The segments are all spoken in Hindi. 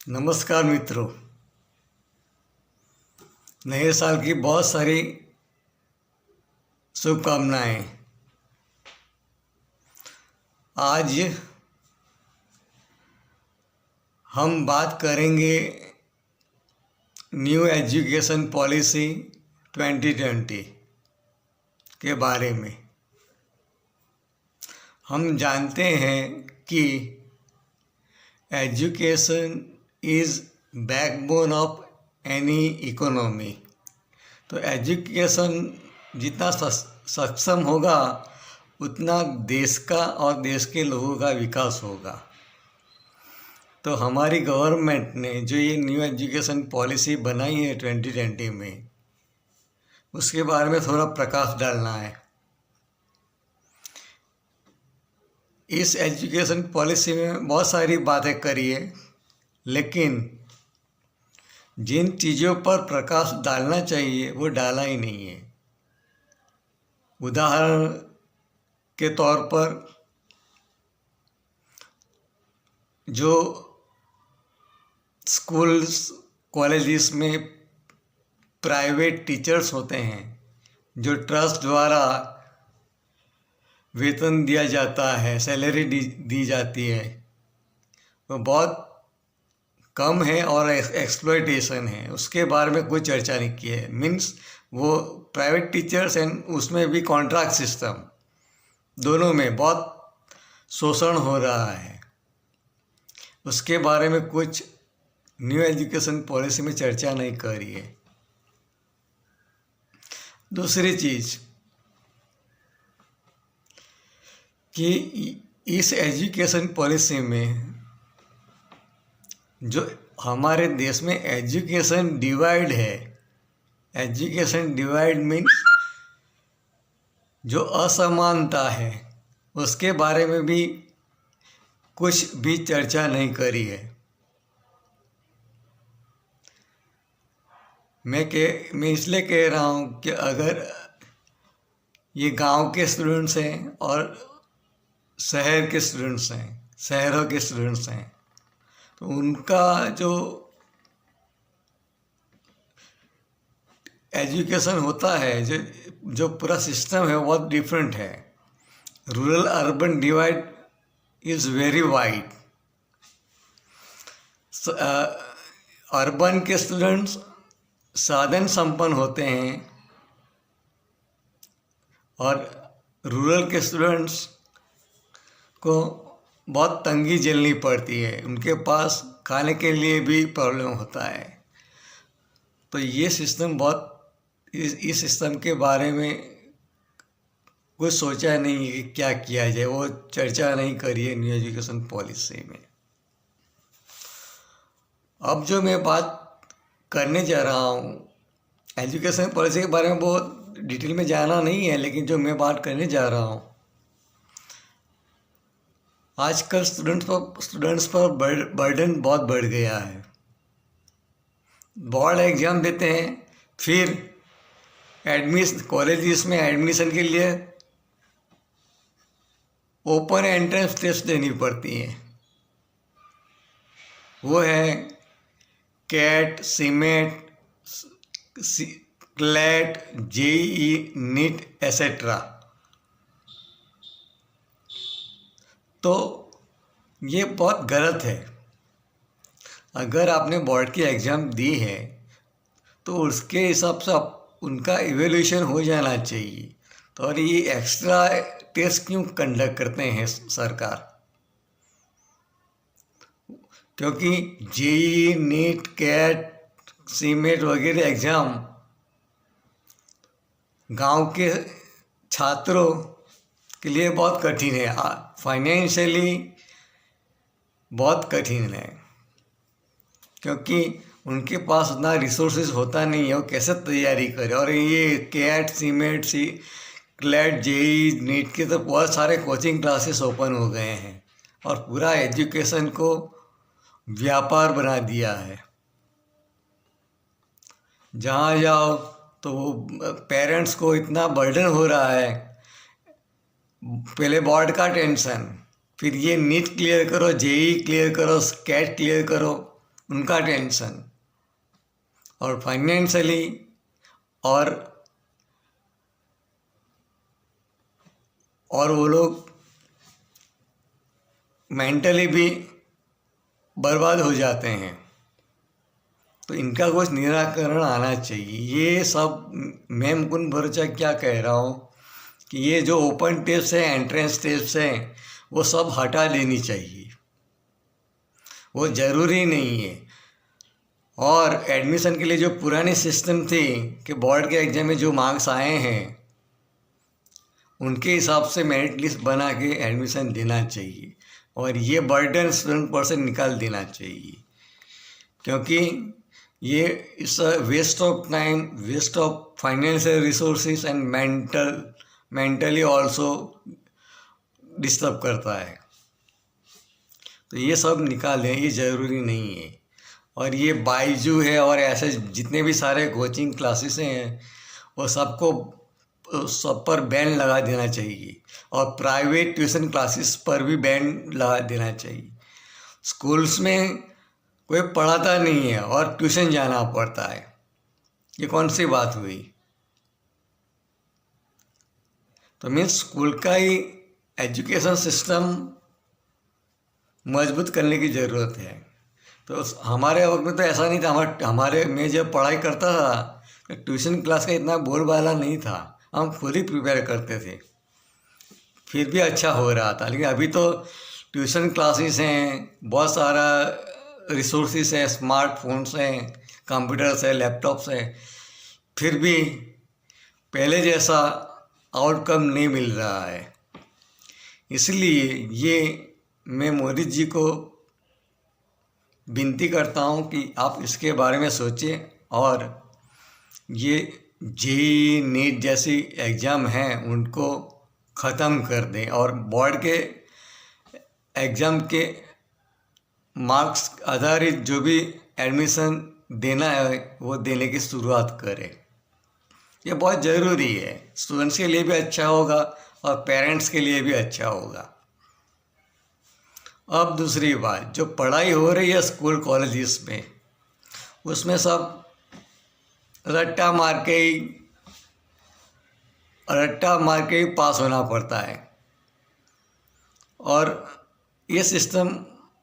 नमस्कार मित्रों। नए साल की बहुत सारी शुभकामनाएं। आज हम बात करेंगे न्यू एजुकेशन पॉलिसी 2020 के बारे में। हम जानते हैं कि education is backbone of any economy. तो एजुकेशन जितना सक्षम होगा उतना देश का और देश के लोगों का विकास होगा। तो हमारी गवर्नमेंट ने जो ये न्यू एजुकेशन पॉलिसी बनाई है 2020 में, उसके बारे में थोड़ा प्रकाश डालना है। इस एजुकेशन पॉलिसी में बहुत सारी बातें करी है, लेकिन जिन चीज़ों पर प्रकाश डालना चाहिए वो डाला ही नहीं है। उदाहरण के तौर पर जो स्कूल्स कॉलेजेस में प्राइवेट टीचर्स होते हैं, जो ट्रस्ट द्वारा वेतन दिया जाता है, सैलरी दी जाती है, वो बहुत कम है और एक्सप्लॉयटेशन है। उसके बारे में कोई चर्चा नहीं की है। मीन्स वो प्राइवेट टीचर्स एंड उसमें भी कॉन्ट्रैक्ट सिस्टम, दोनों में बहुत शोषण हो रहा है। उसके बारे में कुछ न्यू एजुकेशन पॉलिसी में चर्चा नहीं करी है। दूसरी चीज़ कि इस एजुकेशन पॉलिसी में जो हमारे देश में एजुकेशन डिवाइड है, एजुकेशन डिवाइड मीन्स जो असमानता है, उसके बारे में भी कुछ भी चर्चा नहीं करी है। मैं इसलिए कह रहा हूँ कि अगर ये गांव के स्टूडेंट्स हैं और शहर के स्टूडेंट्स हैं, शहरों के स्टूडेंट्स हैं, तो उनका जो एजुकेशन होता है, जो पूरा सिस्टम है, बहुत डिफरेंट है। Rural urban divide is very wide. Urban के स्टूडेंट्स साधन संपन्न होते हैं और रूरल के स्टूडेंट्स को बहुत तंगी झेलनी पड़ती है। उनके पास खाने के लिए भी प्रॉब्लम होता है। तो ये सिस्टम बहुत इस सिस्टम के बारे में कुछ सोचा नहीं है कि क्या किया जाए, वो चर्चा नहीं करी है न्यू एजुकेशन पॉलिसी में। अब जो मैं बात करने जा रहा हूँ, एजुकेशन पॉलिसी के बारे में बहुत डिटेल में जाना नहीं है, लेकिन जो मैं बात करने जा रहा हूँ, आजकल स्टूडेंट्स पर बर्डन बहुत बढ़ गया है। बोर्ड एग्ज़ाम देते हैं, फिर कॉलेजेस में एडमिशन के लिए ओपन एंट्रेंस टेस्ट देनी पड़ती है। वो है CAT, CMAT, CLAT, JEE, NEET etcetera. तो ये बहुत गलत है। अगर आपने बोर्ड की एग्ज़ाम दी है तो उसके हिसाब से उनका इवैल्यूएशन हो जाना चाहिए। तो और ये एक्स्ट्रा टेस्ट क्यों कंडक्ट करते हैं सरकार? क्योंकि जेईई, नीट, कैट, सीमेट वगैरह एग्ज़ाम गांव के छात्रों के लिए बहुत कठिन है, फाइनेंशियली बहुत कठिन है, क्योंकि उनके पास उतना रिसोर्सेज होता नहीं है। वो कैसे तैयारी करें? और ये CAT, CMAT, CLAT, JEE, NEET के तो बहुत सारे कोचिंग क्लासेस ओपन हो गए हैं और पूरा एजुकेशन को व्यापार बना दिया है। जहाँ जाओ तो वो पेरेंट्स को इतना बर्डन हो रहा है, पहले बोर्ड का टेंशन, फिर ये नीट क्लियर करो, जेईई क्लियर करो, कैट क्लियर करो, उनका टेंशन, और फाइनेंशियली और वो लोग मेंटली भी बर्बाद हो जाते हैं। तो इनका कुछ निराकरण आना चाहिए। ये सब मैं मुकुंद भरोचा क्या कह रहा हूँ कि ये जो ओपन टेस्ट है, एंट्रेंस टेस्ट है, वो सब हटा देनी चाहिए, वो ज़रूरी नहीं है। और एडमिशन के लिए जो पुरानी सिस्टम थी कि बोर्ड के एग्जाम में जो मार्क्स आए हैं उनके हिसाब से मेरिट लिस्ट बना के एडमिशन देना चाहिए, और ये बर्डन स्टूडेंट पर से निकाल देना चाहिए, क्योंकि ये इस waste of time, waste of financial resources and mentally also disturb करता है। तो ये सब निकाल दें, ये ज़रूरी नहीं है। और ये बाइजू है और ऐसे जितने भी सारे कोचिंग क्लासेस हैं वो सब पर बैन लगा देना चाहिए, और प्राइवेट ट्यूशन क्लासेस पर भी बैन लगा देना चाहिए। स्कूल्स में कोई पढ़ाता नहीं है और ट्यूशन जाना पड़ता है, ये कौन सी बात हुई? तो मीन्स स्कूल का ही एजुकेशन सिस्टम मजबूत करने की ज़रूरत है। तो हमारे वक्त में तो ऐसा नहीं था। मैं जब पढ़ाई करता था तो ट्यूशन क्लास का इतना बोलबाला नहीं था, हम खुद ही प्रिपेयर करते थे, फिर भी अच्छा हो रहा था। लेकिन अभी तो ट्यूशन क्लासेस हैं, बहुत सारा रिसोर्सेस है, स्मार्टफोन्स हैं, कंप्यूटर्स है, लैपटॉप्स हैं, फिर भी पहले जैसा आउटकम नहीं मिल रहा है। इसलिए ये मैं मोदी जी को विनती करता हूँ कि आप इसके बारे में सोचें, और ये जेईई नीट जैसी एग्ज़ाम हैं उनको ख़त्म कर दें, और बोर्ड के एग्ज़ाम के मार्क्स आधारित जो भी एडमिशन देना है वो देने की शुरुआत करें। ये बहुत ज़रूरी है, स्टूडेंट्स के लिए भी अच्छा होगा और पेरेंट्स के लिए भी अच्छा होगा। अब दूसरी बात, जो पढ़ाई हो रही है स्कूल कॉलेजेस में, उसमें सब रट्टा मार के ही पास होना पड़ता है, और ये सिस्टम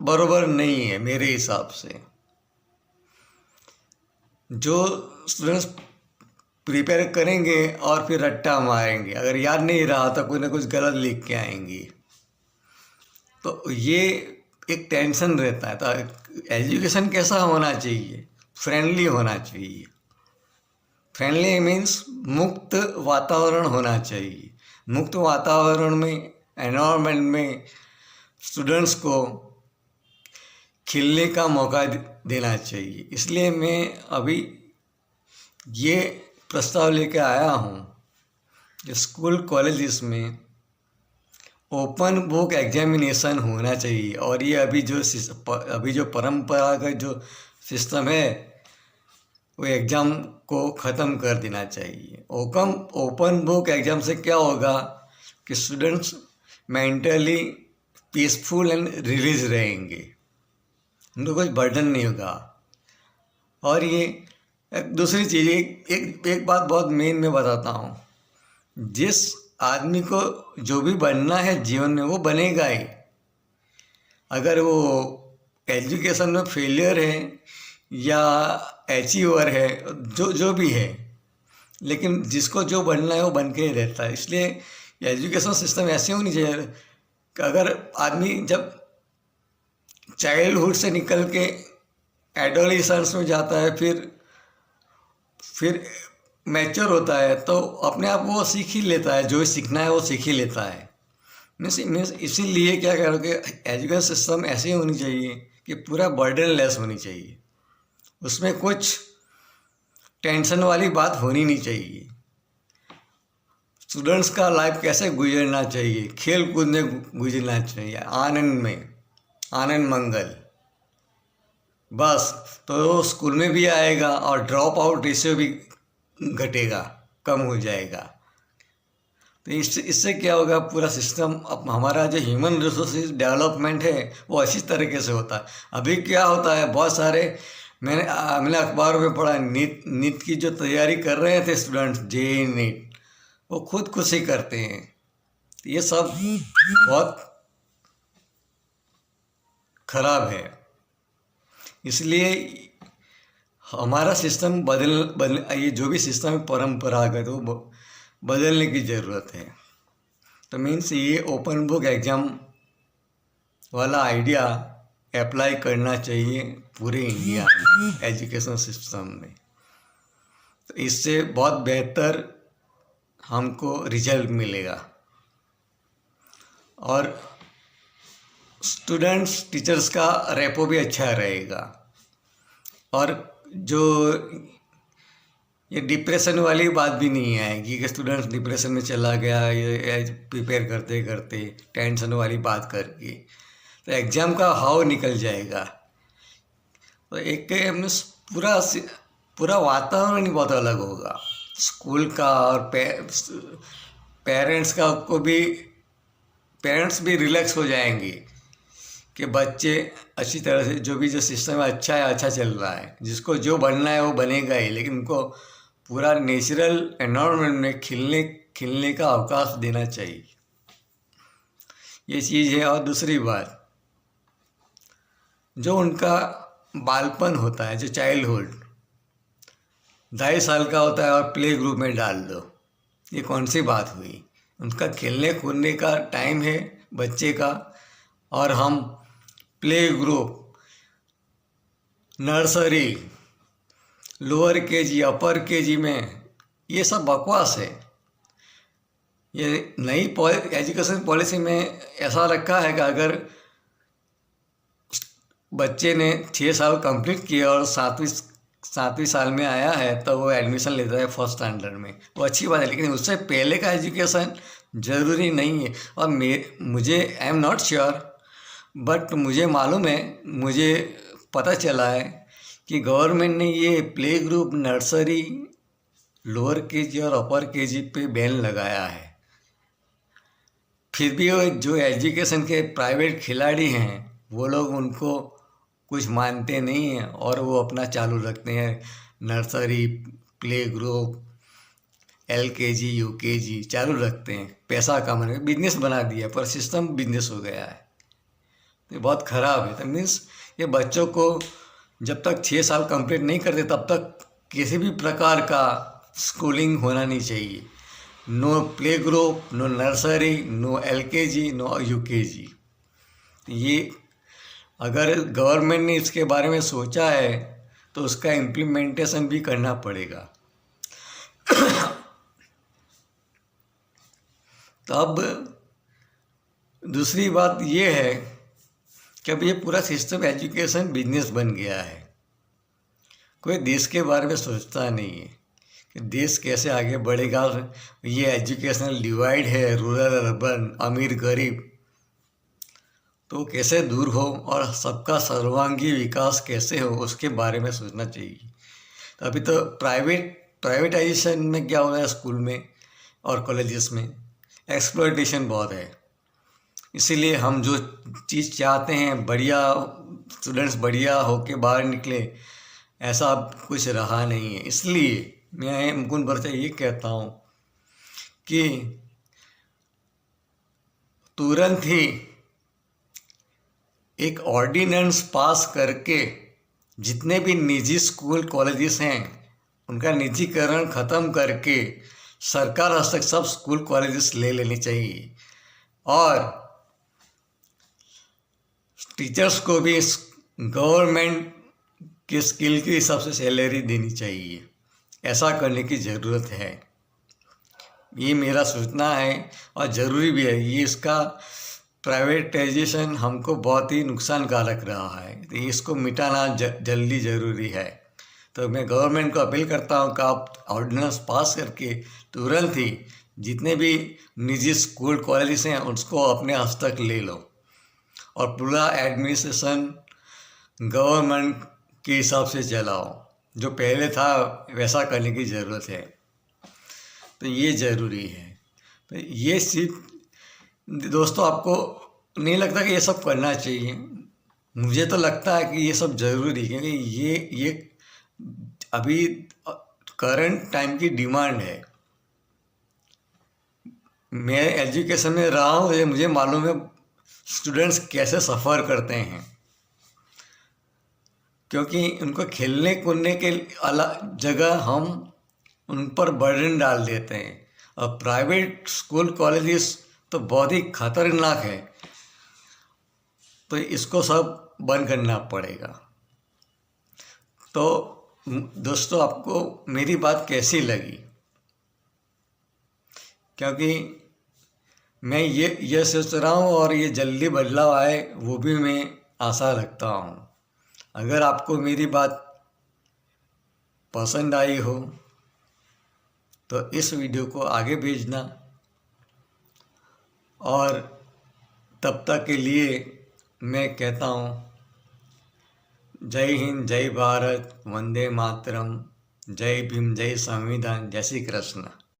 बराबर नहीं है मेरे हिसाब से। जो स्टूडेंट्स प्रिपेयर करेंगे और फिर रट्टा मारेंगे, अगर याद नहीं रहा तो कोई ना कुछ गलत लिख के आएंगी, तो ये एक टेंशन रहता है। तो एजुकेशन कैसा होना चाहिए? फ्रेंडली होना चाहिए। फ्रेंडली मीन्स मुक्त वातावरण होना चाहिए। मुक्त वातावरण में, एनवायरनमेंट में स्टूडेंट्स को खिलने का मौका देना चाहिए। इसलिए मैं अभी ये प्रस्ताव लेके आया हूँ कि स्कूल कॉलेजेस में ओपन बुक एग्जामिनेशन होना चाहिए, और ये अभी जो परंपरागत जो सिस्टम है वो एग्ज़ाम को ख़त्म कर देना चाहिए। ओपन बुक एग्ज़ाम से क्या होगा कि students mentally peaceful and release रहेंगे, उनको कुछ बर्डन नहीं होगा। और ये दूसरी चीज़, एक बात बहुत मेन मैं बताता हूँ, जिस आदमी को जो भी बनना है जीवन में वो बनेगा ही। अगर वो एजुकेशन में फेलियर है या अचीवर है, जो भी है, लेकिन जिसको जो बनना है वो बन के ही रहता है। इसलिए एजुकेशन सिस्टम ऐसी होनी चाहिए कि अगर आदमी जब चाइल्डहुड से निकल के एडोलेसेंस में जाता है, फिर मैच्योर होता है, तो अपने आप वो सीख ही लेता है, जो सीखना है वो सीख ही लेता है। मीन्स इसीलिए क्या कह रहा हूँ कि एजुकेशन सिस्टम ऐसी होनी चाहिए कि पूरा बर्डन लेस होनी चाहिए, उसमें कुछ टेंशन वाली बात होनी नहीं चाहिए। स्टूडेंट्स का लाइफ कैसे गुजरना चाहिए, खेल कूद में गुजरना चाहिए, आनंद में, आनंद मंगल, बस। तो स्कूल में भी आएगा और ड्रॉप आउट रेशियो भी घटेगा, कम हो जाएगा। तो इससे क्या होगा, पूरा सिस्टम अब हमारा जो ह्यूमन रिसोर्सेज डेवलपमेंट है वो अच्छी तरीके से होता है। अभी क्या होता है, बहुत सारे मैंने अखबारों में पढ़ा, नीट की जो तैयारी कर रहे थे स्टूडेंट्स, जेईई नीट, वो खुदकुशी करते हैं। तो ये सब बहुत खराब है। इसलिए हमारा सिस्टम बदल ये जो भी सिस्टम है परंपरागत, वो बदलने की ज़रूरत है। तो मीन्स ये ओपन बुक एग्ज़ाम वाला आइडिया अप्लाई करना चाहिए पूरे इंडिया में एजुकेशन सिस्टम में। तो इससे बहुत बेहतर हमको रिजल्ट मिलेगा और स्टूडेंट्स टीचर्स का रेपो भी अच्छा रहेगा। और जो ये डिप्रेशन वाली बात भी नहीं आएगी कि स्टूडेंट्स डिप्रेशन में चला गया ये प्रिपेयर करते करते, टेंशन वाली बात करके, तो एग्ज़ाम का हाव निकल जाएगा। तो एक पूरा वातावरण ही बहुत अलग होगा स्कूल का, और पेरेंट्स भी रिलैक्स हो जाएंगे कि बच्चे अच्छी तरह से, जो सिस्टम अच्छा है, अच्छा चल रहा है, जिसको जो बनना है वो बनेगा ही, लेकिन उनको पूरा नेचुरल एनवायरनमेंट में खिलने का अवकाश देना चाहिए। ये चीज़ है। और दूसरी बात, जो उनका बालपन होता है, जो चाइल्डहुड 2.5 साल का होता है और प्ले ग्रुप में डाल दो, ये कौन सी बात हुई? उनका खेलने कूदने का टाइम है बच्चे का, और हम play group, nursery, lower KG, upper KG में, ये सब बकवास है। ये नई एजुकेशन पॉलिसी में ऐसा रखा है कि अगर बच्चे ने 6 साल कंप्लीट किया और 7वीं साल में आया है तो वो एडमिशन लेता है फर्स्ट स्टैंडर्ड में, वो अच्छी बात है, लेकिन उससे पहले का एजुकेशन ज़रूरी नहीं है। और मुझे I am not sure, but मुझे मालूम है, मुझे पता चला है कि गवर्नमेंट ने ये play group, nursery, lower KG और अपर केजी पे बैन लगाया है। फिर भी वो जो एजुकेशन के प्राइवेट खिलाड़ी हैं वो लोग उनको कुछ मानते नहीं हैं और वो अपना चालू रखते हैं, nursery, play group, LKG, UKG चालू रखते हैं, पैसा कमाने का बिजनेस बना दिया, पर सिस्टम बिजनेस हो गया है। ये बहुत ख़राब है। तो मीन्स ये बच्चों को जब तक 6 साल कंप्लीट नहीं करते तब तक किसी भी प्रकार का स्कूलिंग होना नहीं चाहिए। No play group, no nursery, no LKG, no UKG। ये अगर गवर्नमेंट ने इसके बारे में सोचा है तो उसका इम्प्लीमेंटेशन भी करना पड़ेगा। तो अब दूसरी बात ये है कि अब ये पूरा सिस्टम एजुकेशन बिजनेस बन गया है। कोई देश के बारे में सोचता नहीं है कि देश कैसे आगे बढ़ेगा। ये एजुकेशनल डिवाइड है, रूरल अर्बन, अमीर गरीब, तो कैसे दूर हो और सबका सर्वांगी विकास कैसे हो, उसके बारे में सोचना चाहिए। तो अभी तो प्राइवेटाइजेशन में क्या हो रहा है, स्कूल में और कॉलेजेस में एक्सप्लॉयटेशन बहुत है। इसीलिए हम जो चीज़ चाहते हैं, बढ़िया स्टूडेंट्स बढ़िया होके बाहर निकले, ऐसा कुछ रहा नहीं है। इसलिए मैं मुकुंद बर्चा ये कहता हूँ कि तुरंत ही एक ऑर्डिनेंस पास करके जितने भी निजी स्कूल कॉलेजेस हैं उनका निजीकरण ख़त्म करके सरकार हस्तक सब स्कूल कॉलेजेस ले लेनी चाहिए, और टीचर्स को भी गवर्नमेंट के स्किल के हिसाब से सैलरी देनी चाहिए। ऐसा करने की ज़रूरत है, ये मेरा सोचना है और ज़रूरी भी है। ये इसका प्राइवेटाइजेशन हमको बहुत ही नुकसानकारक रहा है, तो इसको मिटाना जल्दी ज़रूरी है। तो मैं गवर्नमेंट को अपील करता हूँ कि आप ऑर्डिनेंस पास करके तुरंत ही जितने भी निजी स्कूल कॉलेजेस हैं उसको अपने हस्तक ले लो, और पूरा एडमिनिस्ट्रेशन गवर्नमेंट के हिसाब से चलाओ। जो पहले था वैसा करने की ज़रूरत है, तो ये ज़रूरी है। तो ये सिर्फ दोस्तों आपको नहीं लगता कि ये सब करना चाहिए? मुझे तो लगता है कि ये सब ज़रूरी, क्योंकि ये अभी करंट टाइम की डिमांड है। मैं एजुकेशन में रहा हूँ, ये मुझे मालूम है स्टूडेंट्स कैसे सफ़र करते हैं, क्योंकि उनको खेलने कूदने के अलग जगह हम उन पर बर्डन डाल देते हैं। और प्राइवेट स्कूल कॉलेजेस तो बहुत ही खतरनाक है, तो इसको सब बंद करना पड़ेगा। तो दोस्तों आपको मेरी बात कैसी लगी? क्योंकि मैं ये सोच रहा हूँ और ये जल्दी बदलाव आए वो भी मैं आशा रखता हूँ। अगर आपको मेरी बात पसंद आई हो तो इस वीडियो को आगे भेजना, और तब तक के लिए मैं कहता हूँ जय हिंद, जय भारत, वंदे मातरम, जय भीम, जय संविधान, जय श्री कृष्ण।